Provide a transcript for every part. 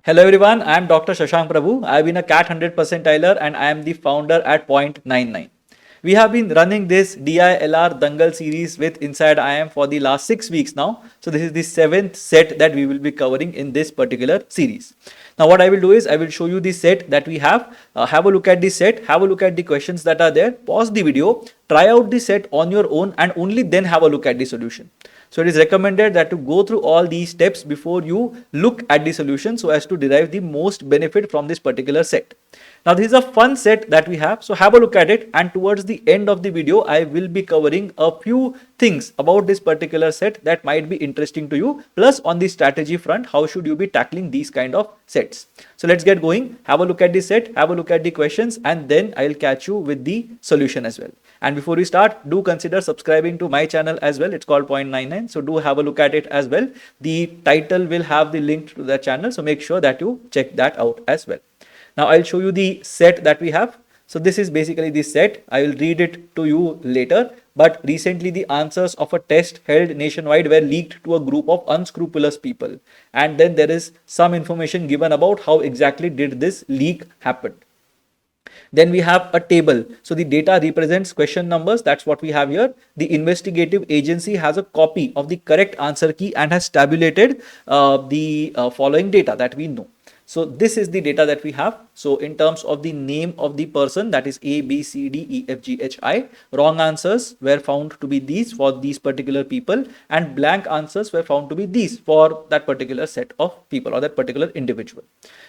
Hello everyone, I am Dr. Shashank Prabhu. I have been a CAT 100 percentiler and I am the founder at Point 99. We have been running this DILR Dangal series with Inside IIM for the last 6 weeks now. So this is the 7th set that we will be covering in this particular series. Now what I will do is I will show you the set that we have a look at the set, have a look at the questions that are there, pause the video, try out the set on your own and only then have a look at the solution. So it is recommended that to go through all these steps before you look at the solution so as to derive the most benefit from this particular set. Now this is a fun set that we have, so have a look at it, and towards the end of the video I will be covering a few things about this particular set that might be interesting to you, plus on the strategy front how should you be tackling these kind of sets. So let's get going, have a look at the set, have a look at the questions, and then I'll catch you with the solution as well. And before we start, do consider subscribing to my channel as well. It's called Point 99, so do have a look at it as well. The title will have the link to the channel, so make sure that you check that out as well. Now I'll show you the set that we have. So this is basically the set. I will read it to you later. But recently the answers of a test held nationwide were leaked to a group of unscrupulous people. And then there is some information given about how exactly did this leak happen. Then we have a table. So the data represents question numbers. That's what we have here. The investigative agency has a copy of the correct answer key and has tabulated the following data that we know. So this is the data that we have. So in terms of the name of the person, that is A, B, C, D, E, F, G, H, I, wrong answers were found to be these for these particular people, and blank answers were found to be these for that particular set of people or that particular individual.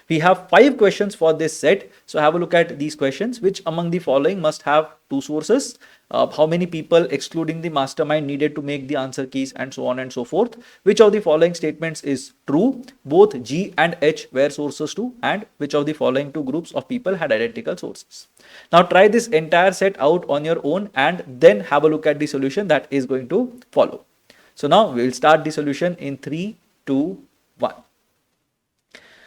We have 5 questions for this set. So have a look at these questions. Which among the following must have 2 sources? How many people excluding the mastermind needed to make the answer keys, and so on and so forth. Which of the following statements is true? Both G and H were sources too, and which of the following 2 groups of people had identical sources. Now try this entire set out on your own and then have a look at the solution that is going to follow. So now we will start the solution in 3, 2, 1.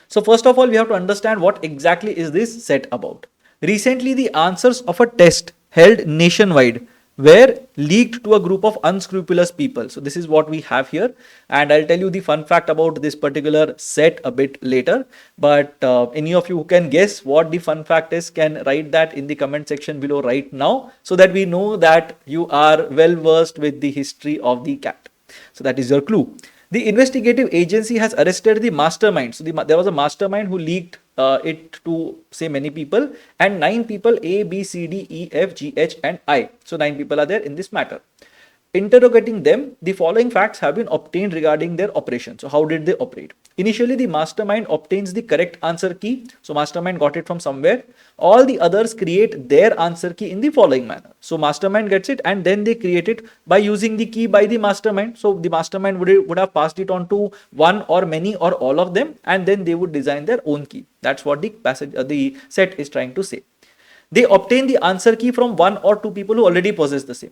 So first of all, we have to understand what exactly is this set about. Recently, the answers of a test held nationwide were leaked to a group of unscrupulous people. So this is what we have here, and I'll tell you the fun fact about this particular set a bit later. But any of you who can guess what the fun fact is can write that in the comment section below right now, so that we know that you are well versed with the history of the cat. So that is your clue. The investigative agency has arrested the mastermind. So there was a mastermind who leaked it to say many people, and 9 people, A, B, C, D, E, F, G, H and I. So 9 people are there in this matter. Interrogating them, the following facts have been obtained regarding their operation. So how did they operate? Initially, the mastermind obtains the correct answer key. So mastermind got it from somewhere. All the others create their answer key in the following manner. So mastermind gets it and then they create it by using the key by the mastermind. So the mastermind would have passed it on to one or many or all of them, and then they would design their own key. That's what the set is trying to say. They obtain the answer key from 1 or 2 people who already possess the same.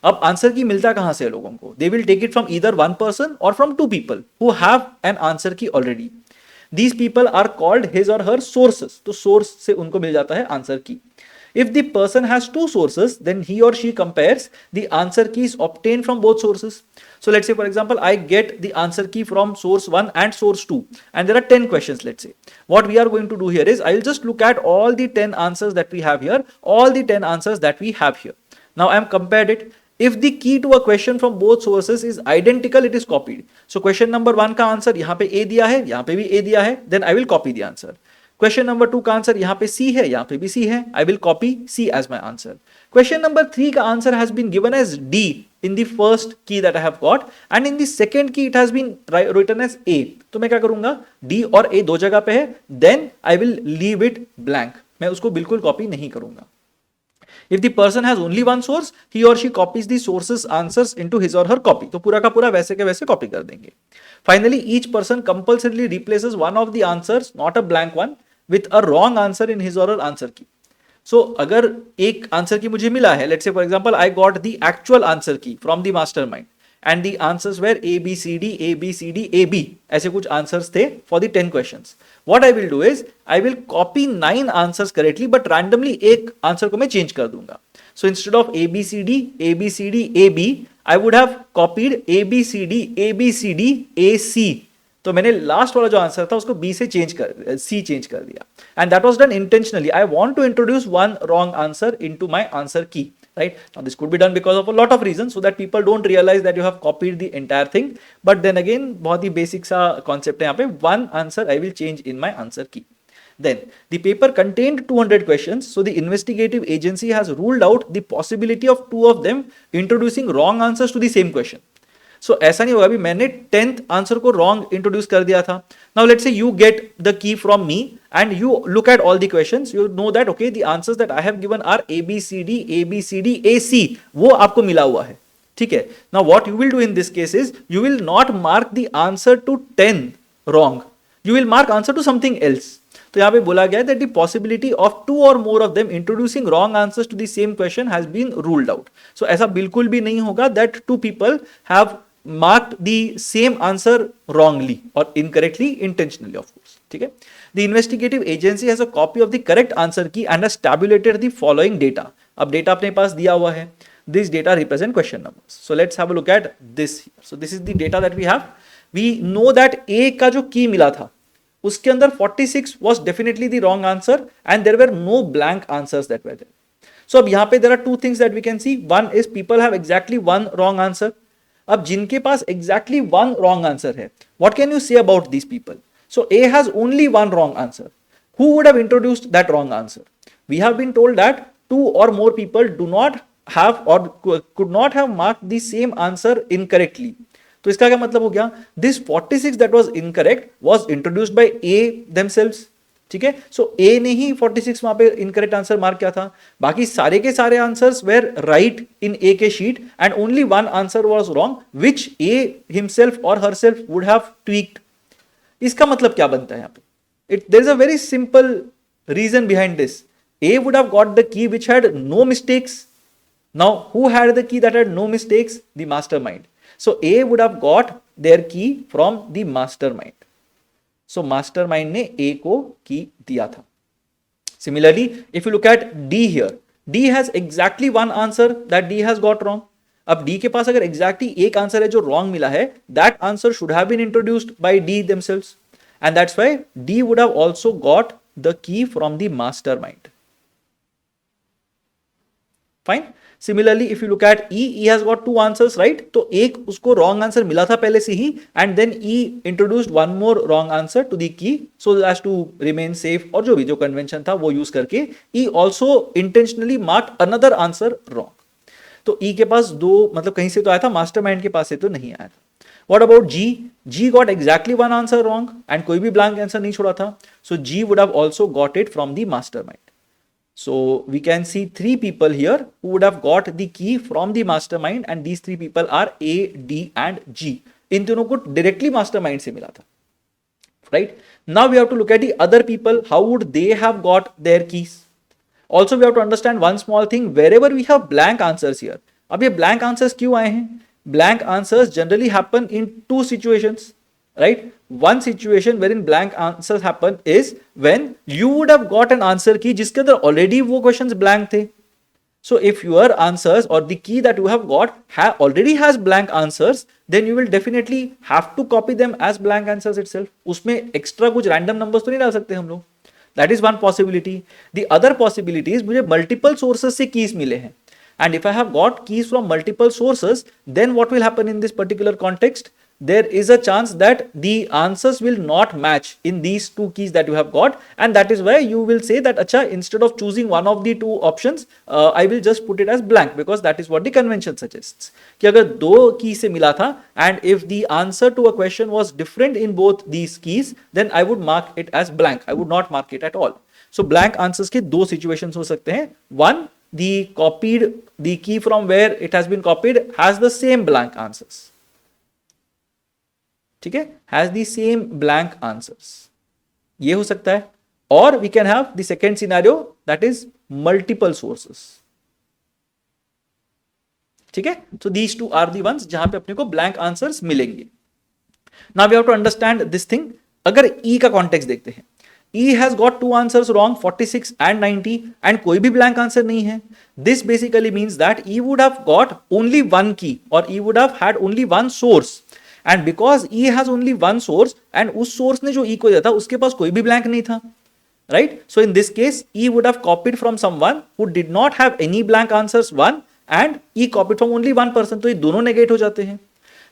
अब answer की मिलता कहां से लोगों को? They will take it from either one person or from 2 people who have an answer key already. These people are called his or her sources. तो source से उनको मिल जाता है answer key. If the person has 2 sources, then he or she compares the answer keys obtained from both sources. So let's say, for example, I get the answer key from source 1 and source 2, and there are 10 questions, let's say. What we are going to do here is I'll just look at all the 10 answers that we have here, all the 10 answers that we have here. Now I am compared it. If the key to a question from both sources is identical, it is copied. So question number 1 का answer यहाँ पे A दिया है, यहाँ पे भी A दिया है, then I will copy the answer. Question number 2 का आंसर यहाँ पे C है, यहाँ पे भी C है, I will copy C as my answer. Question number 3 का answer has been given as D in the first key that I have got, and in the second key it has been written as A. तो मैं क्या करूँगा? D और A दो जगह पे है, then I will leave it blank. मैं उसको बिल्कुल कॉपी नहीं करूँगा. If the person has only one source, he or she copies the source's answers into his or her copy. तो पूरा का पूरा वैसे के वैसे कॉपी कर देंगे. Finally, each person compulsorily replaces one of the answers, not a blank one, with a wrong answer in his or her answer key. So अगर एक आंसर की मुझे मिला है, let's say for example I got the actual answer key from the mastermind, and the answers were A, B, C, D, A, B, C, D, A, B. ऐसे कुछ answers थे for the 10 questions. What I will do is I will copy 9 answers correctly, but randomly एक answer को मैं change कर दूंगा. So instead of A, B, C, D, A, B, C, D, A, B, I would have copied A, B, C, D, A, B, C, D, A, C. तो मैंने last वाला जो answer था उसको बी से सी change कर दिया, and that was done intentionally. I want to introduce one wrong answer into my answer key. Right now, this could be done because of a lot of reasons, so that people don't realize that you have copied the entire thing. But then again, बहुत ही basic सा concept है यहाँ पे. One answer I will change in my answer key. Then the paper contained 200 questions, so the investigative agency has ruled out the possibility of two of them introducing wrong answers to the same question. So ऐसा नहीं होगा, अभी मैंने 10th answer को wrong introduce कर दिया था. Now let's say you get the key from me and you look at all the questions, you know that okay the answers that I have given are A B C D A C, वो आपको मिला हुआ है. ठीक है. Now what you will do in this case is you will not mark the answer to 10 wrong, you will mark answer to something else. तो यहां पे बोला गया that the possibility of two और more of them introducing wrong answers to the same question has been ruled out. So ऐसा बिल्कुल भी नहीं होगा that two people have marked the same answer wrongly or incorrectly, intentionally, of course. ठीक है. The investigative agency has a copy of the correct answer key and has tabulated the following data. अब data अपने पास दिया हुआ है. This data represent question numbers. So let's have a look at this. So this is the data that we have. We know that A का जो key मिला था उसके अंदर 46 was definitely the wrong answer and there were no blank answers that were there. So अब यहाँ पे there are two things that we can see. One is people have exactly one wrong answer. अब जिनके पास exactly one wrong answer है, what can you say about these people? So A has only one wrong answer. Who would have introduced that wrong answer? We have been told that two or more people do not have or could not have marked the same answer incorrectly. तो इसका क्या मतलब हो गया? This 46 that was incorrect was introduced by A themselves. ठीक है. So ए ने ही 46 वहां पे इनकरेक्ट आंसर मार्क किया था, बाकी सारे के सारे answers were right in A के sheet and only one answer was wrong which A himself और हरसेल्फ वुड हैव ट्वीक्ड. इसका मतलब क्या बनता है यहाँ पे? There is a very simple reason behind this. A would have got the key which had no mistakes. Now who had the key that had no mistakes? The mastermind. So A would have got their key from the mastermind. So mastermind ने ए को की दिया था. Similarly if you look eight D here, D has exactly one answer that D has got wrong. अब D के पास अगर exactly एक answer है जो रॉन्ग मिला है, that answer should have been introduced by D themselves and that's why D would have also got the key from the mastermind. Fine. Similarly, if you look at E has got two answers, right? तो एक उसको wrong answer मिला था पहले से ही and then E introduced one more wrong answer to the key so as to remain safe और जो भी जो convention था वो use करके E also intentionally marked another answer wrong. तो E के पास दो मतलब कहीं से तो आया था, mastermind के पास से तो नहीं आया था. What about G? G got exactly one answer wrong and कोई भी blank answer नहीं छोड़ा था. So G would have also got it from the mastermind. So we can see three people here who would have got the key from the mastermind and these three people are A, D and G. इन दोनों को directly mastermind से मिला था. Right? Now we have to look at the other people. How would they have got their keys? Also we have to understand one small thing. Wherever we have blank answers here. अब ये blank answers क्यों आए हैं? Blank answers generally happen in two situations. Right? One situation wherein blank answers happen is when you would have got an answer key जिसके अंदर already वो questions blank थे. So if your answers or the key that you have got already has blank answers, then you will definitely have to copy them as blank answers itself. उसमें extra कुछ random numbers तो नहीं डाल सकते हम लोग. That is one possibility. The other possibility is मुझे multiple sources से keys मिले हैं. And if I have got keys from multiple sources, then what will happen in this particular context? There is a chance that the answers will not match in these two keys that you have got, and that is why you will say that acha, instead of choosing one of the two options, I will just put it as blank because that is what the convention suggests. कि अगर दो की से मिला था and if the answer to a question was different in both these keys, then I would mark it as blank. I would not mark it at all. So blank answers के दो situations हो सकते हैं. One, the key from where it has been copied has the same blank answers. ठीक है, has the same blank answers, ये हो सकता है. और we can have the second scenario that is multiple sources. ठीक है. So these two are the ones जहां पे अपने को ब्लैंक आंसर्स मिलेंगे. Now we have to understand this thing. अगर ई का कॉन्टेक्स्ट देखते हैं, E has got two answers wrong, 46 and 90, and कोई भी blank answer नहीं है. This basically means that E would have got only one key or E would have had only one source. And because E has only one source and उस source ने जो ई को दिया था उसके पास कोई भी ब्लैंक नहीं था, right. So in this case E would have copied from someone who did not have any blank answers one and E copied from only one person, तो ये दोनों नेगेट हो जाते हैं.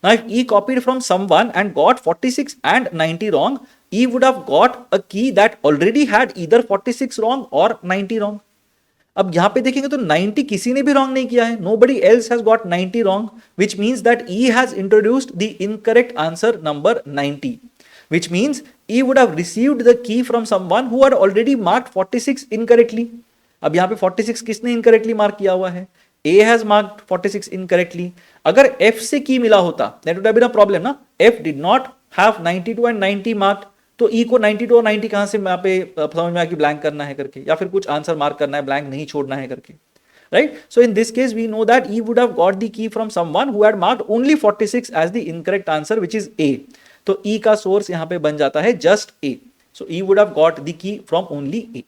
Now, if E copied from someone and got 46 and 90 wrong, E would have got a key that already had either 46 wrong or 90 wrong. अब यहां पे देखेंगे तो 90 किसी ने भी wrong नहीं किया है. Nobody else has got 90 wrong, which means that E has introduced the incorrect answer number 90, which means E would have received the key from someone who had already marked 46 incorrectly. अब यहां पे 46 किसने incorrectly mark किया हुआ है? A has marked 46 incorrectly. अगर F से की मिला होता that would have been a problem ना. F did not have 92 and 90 marked, तो E को 92 और 90 कहां से यहाँ पे समझ में आया कि ब्लैंक करना है करके, या फिर कुछ आंसर मार्क करना है, ब्लैंक नहीं छोड़ना है करके, right. So in this case we know that E would have got the key from someone who had marked only 46 as the incorrect answer, which is A. तो E का source यहाँ पे बन जाता है just A. So E would have got the key from only A,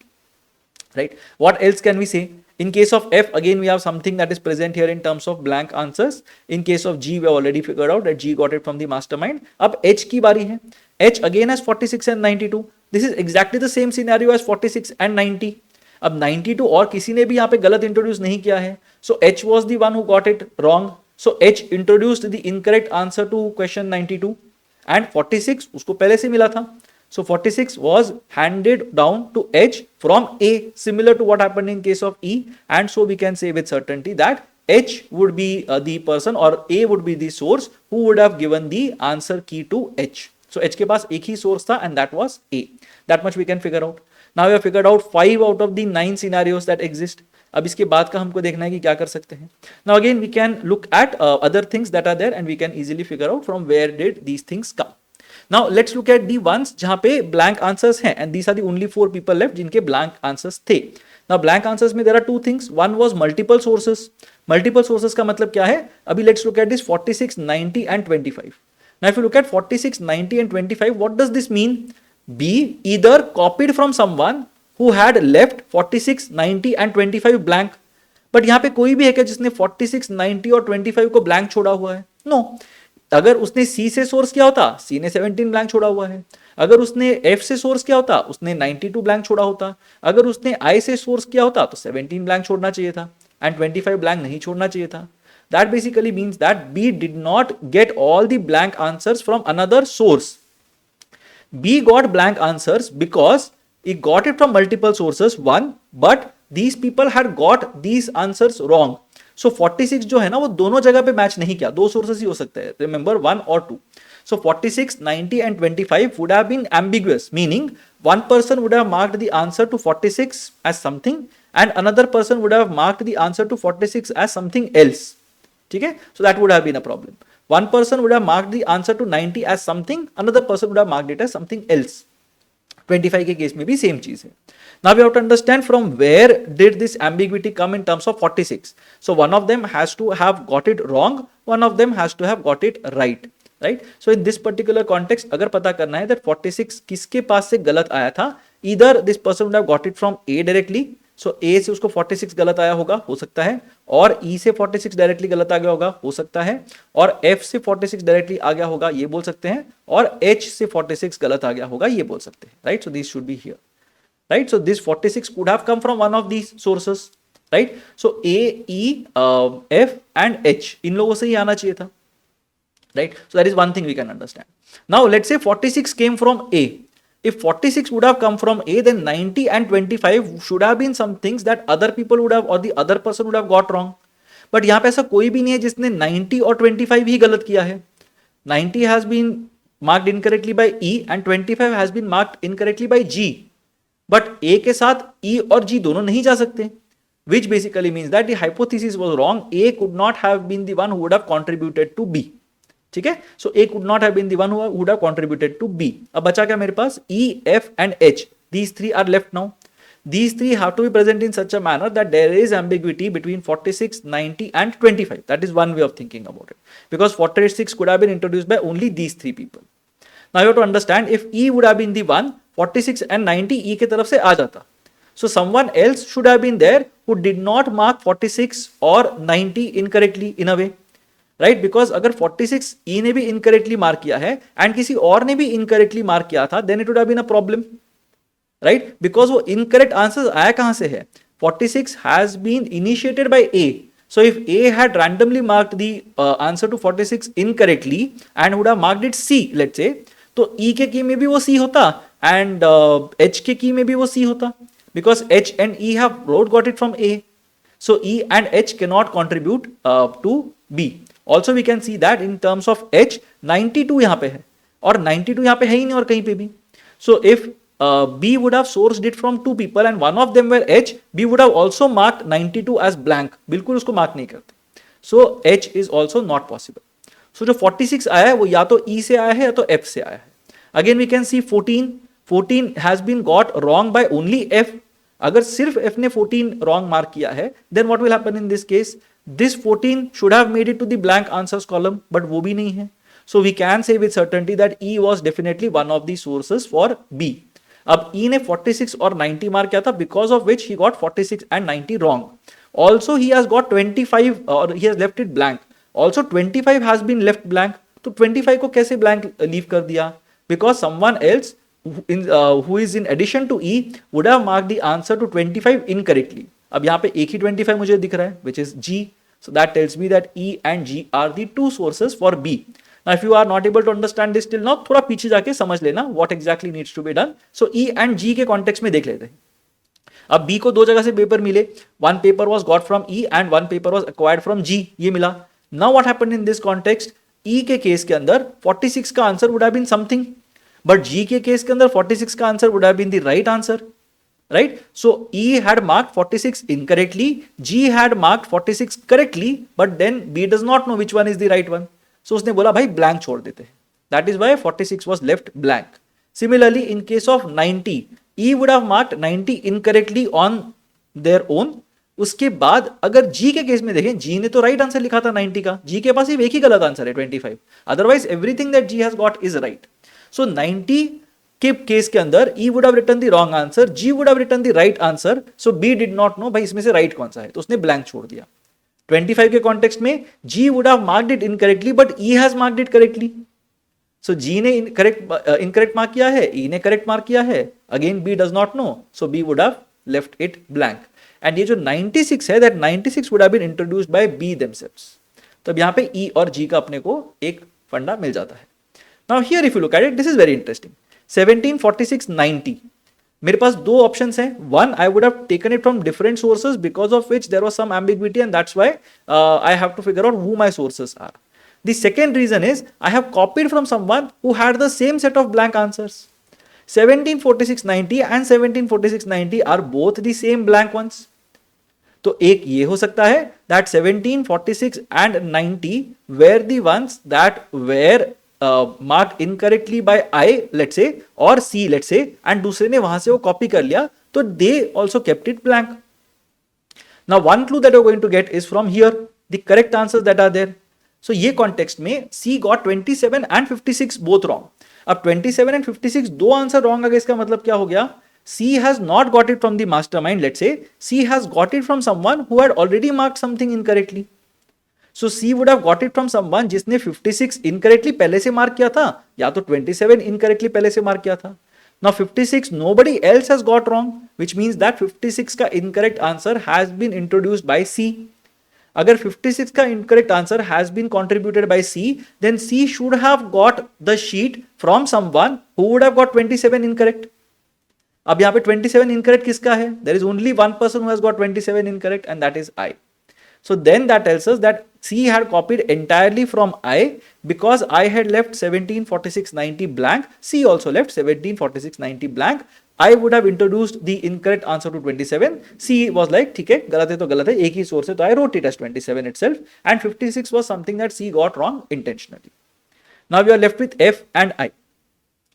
right. What else can we say? In case of F, again we have something that is present here in terms of blank answers. In case of G, we have already figured out that G got it from the mastermind. अब H की बारी है. H again has 46 and 92. This is exactly the same scenario as 46 and 90. अब 92 और किसी ने भी यहाँ पे गलत इंट्रोड्यूस नहीं किया है. So H was the one who got it wrong. So H introduced the incorrect answer to question 92 and 46 उसको पहले से मिला था. So 46 was handed down to H from A, similar to what happened in case of E, and so we can say with certainty that H would be the person or A would be the source who would have given the answer key to H. So H के पास एक ही source था and that was A. That much we can figure out. Now we have figured out 5 out of the 9 scenarios that exist. अब इसके बाद का हमको देखना है कि क्या कर सकते हैं. Now again we can look at other things that are there and we can easily figure out from where did these things come. Now let's look at the ones जहां पे blank answers हैं and these are the only 4 people left जिनके blank answers थे. Now blank answers में there are 2 things. One was multiple sources. Multiple sources का मतलब क्या है? अभी let's look at this 46, 90 and 25. Now if you look at 46, 90 and 25, what does this mean? B either copied from someone who had left 46, 90 and 25 blank. But यहाँ पे कोई भी है क्या जिसने 46, 90 और 25 को blank छोड़ा हुआ है? No. अगर उसने C से सोर्स किया होता, C ने 17 ब्लैंक छोड़ा हुआ है. अगर उसने F से सोर्स किया होता, उसने 92 ब्लैंक छोड़ा होता. अगर उसने I से सोर्स किया होता तो 17 ब्लैंक छोड़ना चाहिए था एंड 25 ब्लैंक नहीं छोड़ना चाहिए था. That basically means that B did not get all the blank answers from another source. B got blank answers because he got it from multiple sources, one, but these people had got these answers wrong. So 46 जो है ना वो दोनों जगह पे match नहीं किया, 2 sources ही हो सकते हैं, remember 1 or 2. So 46, 90 and 25 would have been ambiguous, meaning one person would have marked the answer to 46 as something and another person would have marked the answer to 46 as something else. ठीक है? So that would have been a problem. One person would have marked the answer to 90 as something, another person would have marked it as something else. 25 के case में भी same चीज है. Now we have to understand from where did this ambiguity come in terms of 46. So one of them has to have got it wrong, one of them has to have got it right. Right? So in this particular context, अगर पता करना है that 46 किसके पास से गलत आया था, either this person would have got it from A directly, so A से उसको 46 गलत आया होगा, हो सकता है, और E से 46 डायरेक्टली गलत आ गया होगा, हो सकता है, और F से 46 डायरेक्टली आ गया होगा, ये बोल सकते हैं, और H से 46 गलत आ गया होगा, ये बोल सकते हैं. Right. So this should be here. Right, so this 46 could have come from one of these sources, right? So A, E, F and H इन लोगों से ही आना चाहिए था, right? So that is one thing we can understand. Now let's say 46 came from A. If 46 would have come from A, then 90 and 25 should have been some things that other people would have or the other person would have got wrong. But यहाँ पे ऐसा कोई भी नहीं है जिसने 90 और 25 ही गलत किया है. 90 has been marked incorrectly by E and 25 has been marked incorrectly by G. But A के साथ ई और जी दोनों नहीं जा सकते, which basically means that the hypothesis was wrong. A could not have been the one who would have contributed to B. ठीक है. So A could not have been the one who would have contributed to B. अब बचा क्या मेरे पास? E, F and H. These three are left now. These three have to be present in such a manner that there is ambiguity between 46, 90 and 25. That is one way of thinking about it. Because 46 could have been introduced by only these three people. Now you have to understand, if E would have been the one, 46 and 90 E के तरफ से आ जाता. So someone else should have been there who did not mark 46 or 90 incorrectly in a way. Right, because अगर 46 ई ने भी incorrectly mark किया है and किसी और ने भी इनकरेक्टली मार्क किया था, then it would have been a problem, right, because वो इनकरेक्ट आंसर आया कहां से है, 46 has been initiated by A. So if A had randomly marked the answer to 46 incorrectly and would have marked it C, let's say, तो E के की में भी वो C होता and H के की में भी वो C होता, because H and E have both got it from A. So E and H cannot contribute to B. Also we can see that in terms of H, 92 यहाँ पे है और 92 यहाँ पे है ही नहीं और कहीं पे भी. So if B would have sourced it from two people and one of them were H, B would have also marked 92 as blank. बिल्कुल उसको मार्क नहीं करते. So H is also not possible. So जो 46 आया है वो या तो E से आया है या तो F से आया है. Again we can see 14 has been got wrong by only F. अगर सिर्फ F ने 14 wrong mark किया है, then what will happen in this case? This 14 should have made it to the blank answers column, but वो भी नहीं है. So we can say with certainty that E was definitely one of the sources for B. अब E ने 46 और 90 mark किया था, because of which he got 46 and 90 wrong. Also he has got 25 or he has left it blank. Also 25 has been left blank. तो 25 को कैसे blank leave कर दिया? Because someone else who is in addition to E would have marked the answer to 25 incorrectly. अब यहाँ पे एक ही 25 मुझे दिख रहा है, which is G. So that tells me that E and G are the two sources for B. Now, if you are not able to understand this till now, थोड़ा पीछे जाके समझ लेना what exactly needs to be done. So E and G के context में देख लेते हैं. अब B को दो जगह से पेपर मिले, one paper was got from E and one paper was acquired from G, ये मिला. Now what happened in this context? E के केस के अंदर 46 का answer would have been something, but G के केस के अंदर 46 का answer would have been the right answer, right? So E had marked 46 incorrectly, G had marked 46 correctly, but then B does not know which one is the right one. So उसने बोला भाई blank छोड़ देते हैं. That is why 46 was left blank. Similarly, in case of 90, E would have marked 90 incorrectly on their own. उसके बाद अगर G के केस में देखें, G ने तो right answer लिखा था 90 का, G के पास सिर्फ एक ही गलत आंसर है 25. Otherwise everything that G has got is right. So 90 के केस के अंदर E would have written the wrong answer, G would have written the right answer. So B did not know भाई इसमें से right कौन सा है, तो उसने blank छोड़ दिया. 25 के कॉन्टेक्स्ट में G would have marked it incorrectly, but E has marked it correctly. So G ने incorrect mark किया है, E ने correct mark किया है. Again B does not know, so B would have left it blank. And ये जो 96 है, that 96 would have been introduced by B themselves. तब यहाँ पे E और G का अपने को एक फंडा मिल जाता है. Now here if you look at it, this is very interesting. 17, 46, 90. मेरे पास दो ऑप्शंस हैं. One, I would have taken it from different sources because of which there was some ambiguity and that's why I have to figure out who my sources are. The second reason is I have copied from someone who had the same set of blank answers. 17, 46, 90 and 17, 46, 90 are both the same blank ones. तो एक ये हो सकता है that 17, 46 and 90 were the ones that were marked incorrectly by I, let's say, or C, let's say, and दूसरे ने वहां से वो कॉपी कर लिया, तो they also kept it blank. Now one clue that you're going to get is from here, the correct answers that are there. So ये context में C got 27 and 56 both wrong. अब 27 and 56 दो answer wrong आ गए, इसका मतलब क्या हो गया? C has not got it from the mastermind, let's say. C has got it from someone who had already marked something incorrectly. So C would have got it from someone जिसने 56 incorrectly पहले से mark किया था, या तो 27 incorrectly पहले से mark किया था. Now 56 nobody else has got wrong, which means that 56 का incorrect answer has been introduced by C. अगर 56 का incorrect answer has been contributed by C, then C should have got the sheet from someone who would have got 27 incorrect. अब यहाँ पे 27 incorrect किसका है? There is only one person who has got 27 incorrect and that is I. So then that tells us that C had copied entirely from I because I had left 17, 46, 90 blank. C also left 17, 46, 90 blank. I would have introduced the incorrect answer to 27. C was like, ठीक है, गलत है तो गलत है, एक ही source है, तो I wrote it as 27 itself. And 56 was something that C got wrong intentionally. Now we are left with F and I.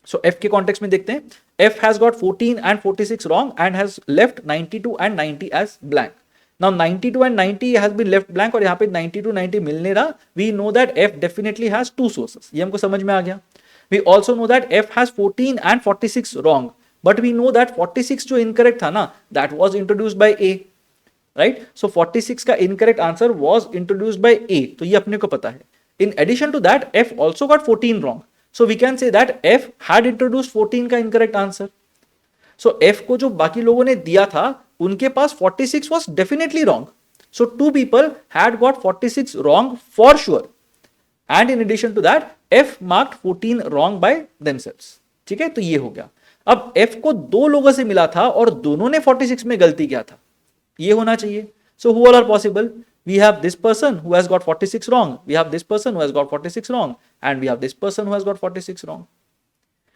So F के context में देखते हैं. F has got 14 and 46 wrong and has left 92 and 90 as blank. Now 92 and 90 has been left blank और यहाँ पे 92, 90 मिल नहीं रहा. We know that F definitely has two sources. ये हमको समझ में आ गया. We also know that F has 14 and 46 wrong. But we know that 46 जो incorrect था ना, that was introduced by A. Right. So 46 का incorrect answer was introduced by A, तो ये अपने को पता है. In addition to that F also got 14 wrong. So we can say that F had introduced 14 का इनकरेक्ट आंसर. सो F को जो बाकी लोगों ने दिया था उनके पास 46 was definitely wrong. So 2 people had got 46 wrong for sure. And in addition to that, F marked 14 wrong by themselves. ठीक है, तो ये हो गया. अब F को 2 लोगों से मिला था और दोनों ने 46 में गलती किया था. ये होना चाहिए. So who all are possible? We have this person who has got 46 wrong. We have this person who has got 46 wrong. And we have this person who has got 46 wrong.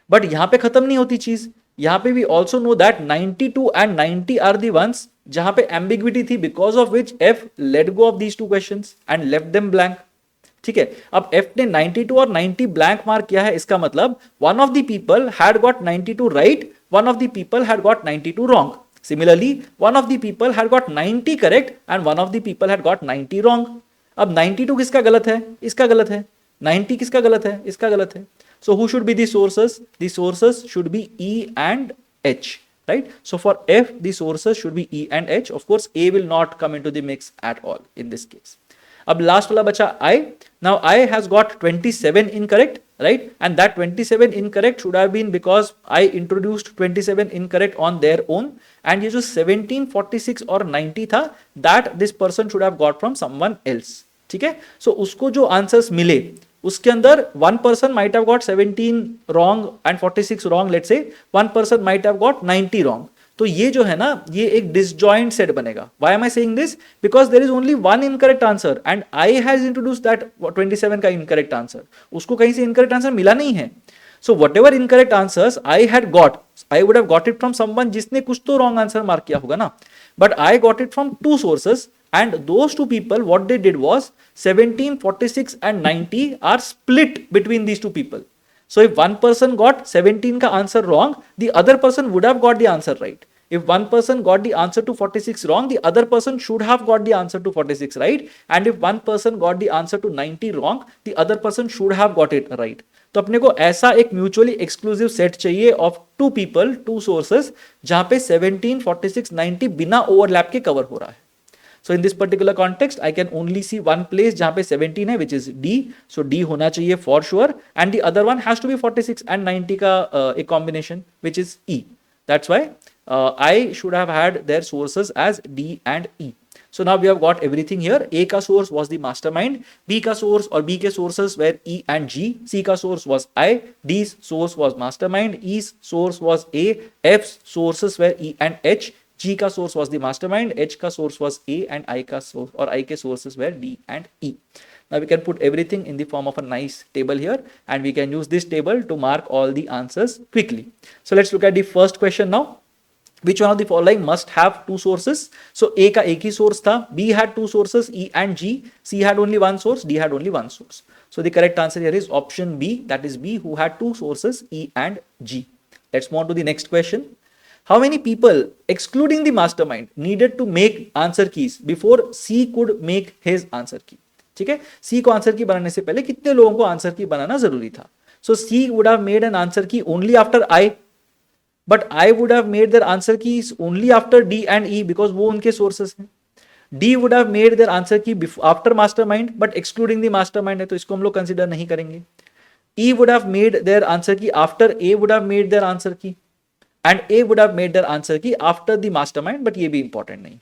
But यहां पे खत्म नहीं होती चीज. यहां पे we also know that 92 and 90 are the ones जहां पे एम्बिग्विटी थी, because of which F let go of these 2 questions and left them blank. ठीक है, अब एफ ने 92 और 90 ब्लैंक मार्क किया है. इसका मतलब one of the people had got 92 right, one of the people had got 92 wrong. Similarly one of the people had got 90 correct and one of the people had got 90 wrong. अब 92 किसका गलत है? इसका गलत है. 90 किसका गलत है? इसका गलत है. So who should be the sources? The sources should be E and H, right? So for F, the sources should be E and H. Of course, A will not come into the mix at all in this case. अब last वाला बचा I. Now I has got 27 incorrect, right? And that 27 incorrect should have been because I introduced 27 incorrect on their own. And ये जो 17, 46 और 90 था, that this person should have got from someone else. ठीक है? So उसको जो answers मिले उसके अंदर one person might have got 17 wrong and 46 wrong, let's say one person might have got 90 wrong. तो ये जो है ना, ये एक disjoint set बनेगा. Why am I saying this? Because there is only one incorrect answer and I has introduced that 27 का incorrect answer. उसको कहीं से incorrect answer मिला नहीं है. So whatever incorrect answers I had got, I would have got it from someone जिसने कुछ तो wrong answer mark किया होगा ना. But I got it from 2 sources. And those 2 people, what they did was 17, 46 and 90 are split between these 2 people. So if one person got 17 ka answer wrong, the other person would have got the answer right. If one person got the answer to 46 wrong, the other person should have got the answer to 46 right. And if one person got the answer to 90 wrong, the other person should have got it right. तो अपने को ऐसा एक mutually exclusive set चाहिए of 2 people, 2 sources, जहां पे 17, 46, 90 बिना overlap के कवर हो रहा है. So in this particular context, I can only see one place जहां पे 17 है, which is D. So D होना चाहिए for sure, and the other one has to be 46 and 90 का एक combination, which is E. That's why I should have had their sources as D and E. So now we have got everything here. A का source was the mastermind, B का source और B के sources were E and G, C का source was I, D's source was mastermind, E's source was A, F's sources were E and H, G का source was the mastermind, H का source was A and I का source और I के sources were D and E. Now we can put everything in the form of a nice table here and we can use this table to mark all the answers quickly. So let's look at the first question now. Which one of the following must have 2 sources? So A का एक ही source था, B had 2 sources E and G, C had only 1 source, D had only 1 source. So the correct answer here is option B, that is B who had 2 sources E and G. Let's move on to the next question. How many people, excluding the mastermind, needed to make answer keys before C could make his answer key? ठीक है, C को answer की बनाने से पहले कितने लोगों को आंसर की बनाना जरूरी था? So C would have made an answer key only after I, but I would have made their answer keys only after D and E because वो उनके sources हैं. D would have made their answer key after mastermind, but excluding the mastermind है तो इसको हम लोग consider नहीं करेंगे. E would have made their answer key after A would have made their answer key. And A would have made their answer key after the mastermind, but ये भी important नहीं.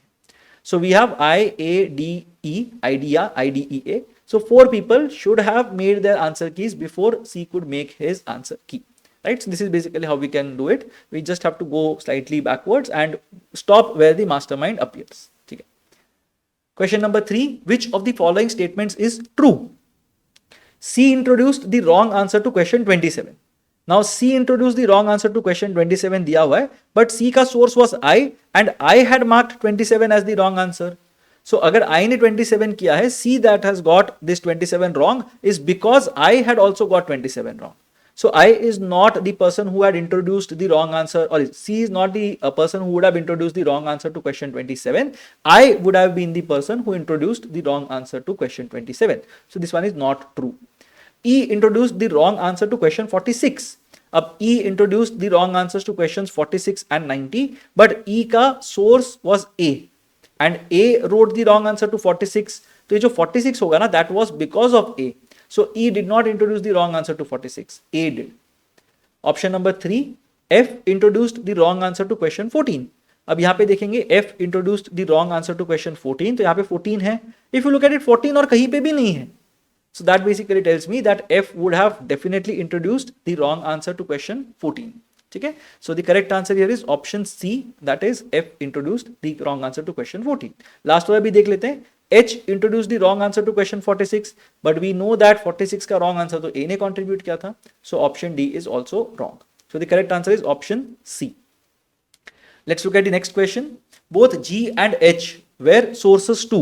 So we have I, A, D, E, idea, I, D, E, A. So 4 people should have made their answer keys before C could make his answer key. Right? So this is basically how we can do it. We just have to go slightly backwards and stop where the mastermind appears. Okay. Question number 3. Which of the following statements is true? C introduced the wrong answer to question 27. Now C introduced the wrong answer to question 27 दिया हुआ है, but C का source was I and I had marked 27 as the wrong answer. So अगर I ने 27 किया है, C that has got this 27 wrong is because I had also got 27 wrong. So I is not the person who had introduced the wrong answer, or C is not the person who would have introduced the wrong answer to question 27. I would have been the person who introduced the wrong answer to question 27. So this one is not true. E introduced the wrong answer to question 46. अब E introduced the wrong answers to questions 46 and 90, but E का source was A. and A wrote the wrong answer to 46. तो ये जो 46 होगा ना, that was because of A. So E did not introduce the wrong answer to 46. A did. Option number 3, F introduced the wrong answer to question 14. अब यहाँ पे देखेंगे F introduced the wrong answer to question 14. तो यहाँ पे 14 है. If you look at it, 14 और कहीं पे भी नहीं है. So that basically tells me that F would have definitely introduced the wrong answer to question 14. Okay? So the correct answer here is option C, that is F introduced the wrong answer to question 14. Last वाला भी देख लेते हैं. H introduced the wrong answer to question 46, but we know that 46 का wrong answer तो A ने contribute किया था. So option D is also wrong. So the correct answer is option C. Let's look at the next question. Both G and H were sources to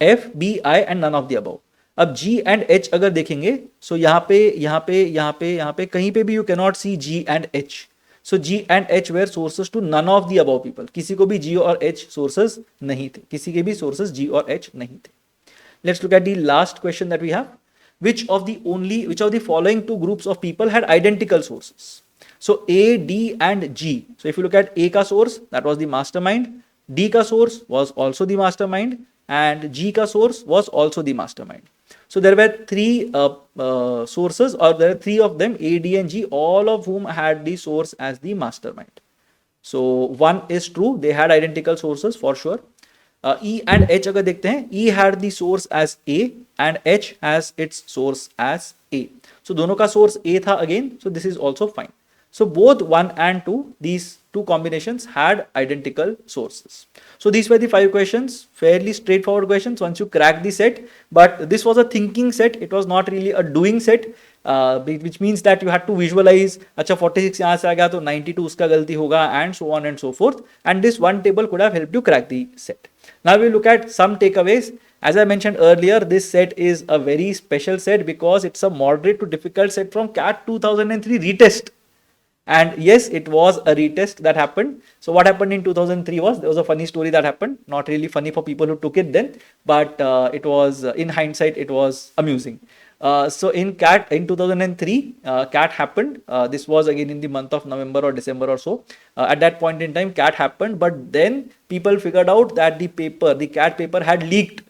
F, B, I and none of the above. अब G and H अगर देखेंगे, so यहाँ पे कहीं पे भी you cannot see G and H. So G and H were sources to none of the above people. किसी को भी G और H sources नहीं थे. किसी के भी sources G और H नहीं थे. Let's look at the last question that we have. Which of the following two groups of people had identical sources? So A, D and G. So if you look at A ka source, that was the mastermind. D ka source was also the mastermind. And G ka source was also the mastermind. So there were three sources, or there are three of them, A, D and G, all of whom had the source as the mastermind. So one is true, they had identical sources for sure. E and H अगर देखते हैं, E had the source as A and H has its source as A. So दोनों का source A था again, so this is also fine. So both 1 and 2, these two combinations had identical sources. So these were the 5 questions, fairly straightforward questions once you crack the set, but this was a thinking set, it was not really a doing set, which means that you had to visualize, अच्छा 46 यहाँ से आ गया तो 92 उसका गलती होगा, and so on and so forth, and this one table could have helped you crack the set. Now we look at some takeaways. As I mentioned earlier, this set is a very special set because it's a moderate to difficult set from CAT 2003 retest. And yes, it was a retest that happened. So what happened in 2003 was, there was a funny story that happened. Not really funny for people who took it then, but it was, in hindsight, it was amusing. So in CAT, in 2003, CAT happened. This was again in the month of November or December or so. At that point in time, CAT happened, but then people figured out that the CAT paper had leaked.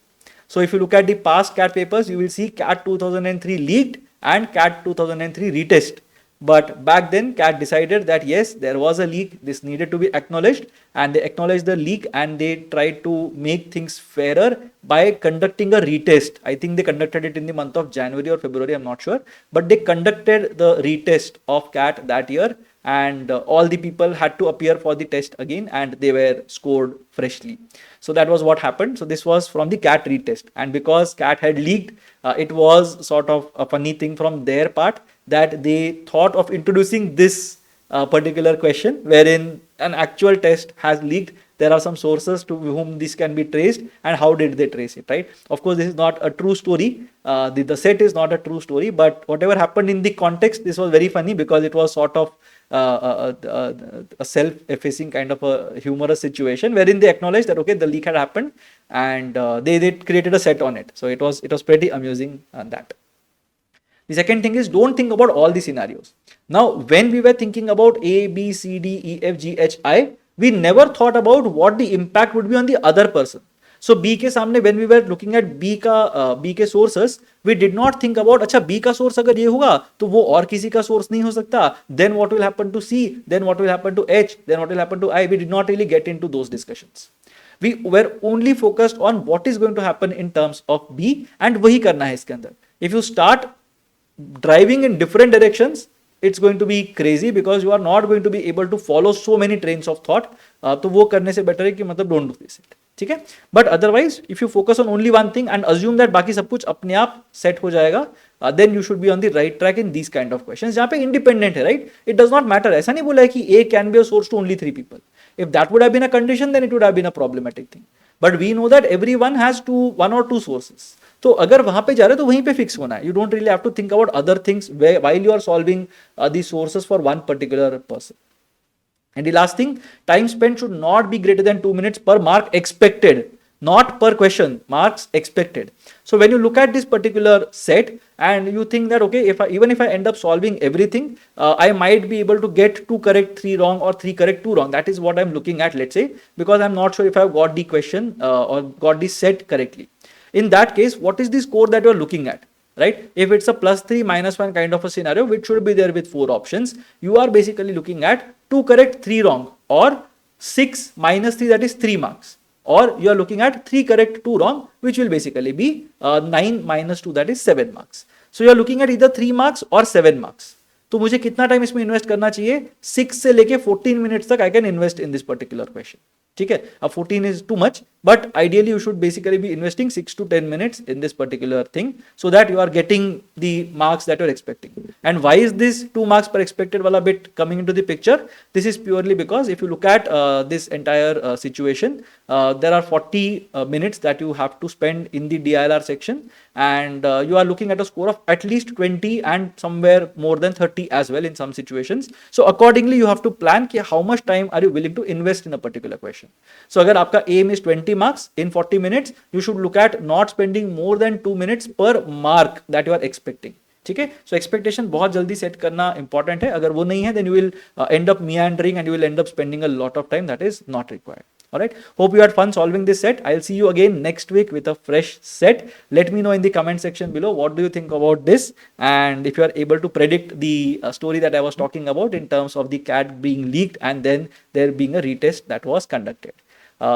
So if you look at the past CAT papers, you will see CAT 2003 leaked and CAT 2003 retest. But back then, CAT decided that yes, there was a leak, this needed to be acknowledged, and they acknowledged the leak and they tried to make things fairer by conducting a retest. I think they conducted it in the month of January or February, I'm not sure, but they conducted the retest of CAT that year, and all the people had to appear for the test again and they were scored freshly. So that was what happened. So this was from the CAT retest, and because CAT had leaked, it was sort of a funny thing from their part that they thought of introducing this particular question wherein an actual test has leaked. There are some sources to whom this can be traced, and how did they trace it, right? Of course, this is not a true story. The set is not a true story, but whatever happened in the context, this was very funny because it was sort of a self-effacing kind of a humorous situation wherein they acknowledged that okay, the leak had happened, and they created a set on it. So it was pretty amusing on that. The second thing is, don't think about all the scenarios. Now, when we were thinking about A, B, C, D, E, F, G, H, I, we never thought about what the impact would be on the other person. So B के सामने, when we were looking at B के sources, we did not think about, अच्छा B का source अगर ये होगा तो वो और किसी का source नहीं हो सकता. Then what will happen to C? Then what will happen to H? Then what will happen to I? We did not really get into those discussions. We were only focused on what is going to happen in terms of B, and वही करना है इसके अंदर. If you start driving in different directions, it's going to be crazy because you are not going to be able to follow so many trains of thought. तो वो करने से better है कि मतलब don't do this. ठीक है, but otherwise if you focus on only one thing and assume that बाकी सब कुछ अपने आप सेट हो जाएगा, then you should be on the right track in these kind of questions जहां पे इंडिपेंडेंट है, right? It does not matter. ऐसा नहीं बोला है कि A can be a source to only 3 people. If that would have been a condition, then it would have been a problematic thing. But we know that everyone has 1 or 2 sources. तो अगर वहां पे जा रहे हो तो वहीं पे फिक्स होना है. You don't really have to think about other things while you are solving the sources for one particular person. And the last thing, time spent should not be greater than 2 minutes per mark expected. not per question, marks expected. So when you look at this particular set and you think that, okay, even if I end up solving everything, I might be able to get 2 correct, 3 wrong, or 3 correct, 2 wrong. That is what I'm looking at, let's say, because I'm not sure if I've got the question or got the set correctly. In that case, what is the score that you're looking at? Right? If it's a +3 -1 kind of a scenario, which should be there with 4 options, you are basically looking at 2 correct, 3 wrong, or 6 -3, that is 3 marks, or you are looking at 3 correct, 2 wrong, which will basically be 9 -2, that is 7 marks. So you are looking at either 3 marks or 7 marks. तो मुझे कितना time इसमें invest करना चाहिए? 6 से लेके 14 minutes तक I can invest in this particular question. ठीक है, अब 14 is too much, but ideally you should basically be investing 6 to 10 minutes in this particular thing so that you are getting the marks that you are expecting. And why is this 2 marks per expected wala bit coming into the picture? This is purely because if you look at this entire situation, there are 40 minutes that you have to spend in the DILR section, and you are looking at a score of at least 20 and somewhere more than 30 as well in some situations. So accordingly you have to plan ki how much time are you willing to invest in a particular question. So अगर आपका aim is 20 marks in 40 minutes, you should look at not spending more than 2 minutes per mark that you are expecting. ठीक है, so expectation बहुत जल्दी set करना important है. अगर वो नहीं है, then you will end up meandering and you will end up spending a lot of time that is not required. All right, hope you had fun solving this set. I'll see you again next week with a fresh set. Let me know in the comment section below what do you think about this, and if you are able to predict the story that I was talking about in terms of the CAT being leaked and then there being a retest that was conducted.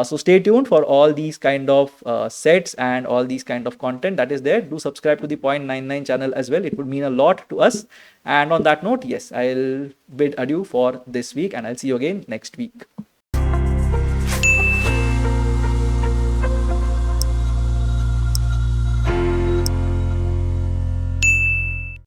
So stay tuned for all these kind of sets and all these kind of content that is there. Do subscribe to the Point99 channel as well. It would mean a lot to us. And on that note, yes, I'll bid adieu for this week and I'll see you again next week.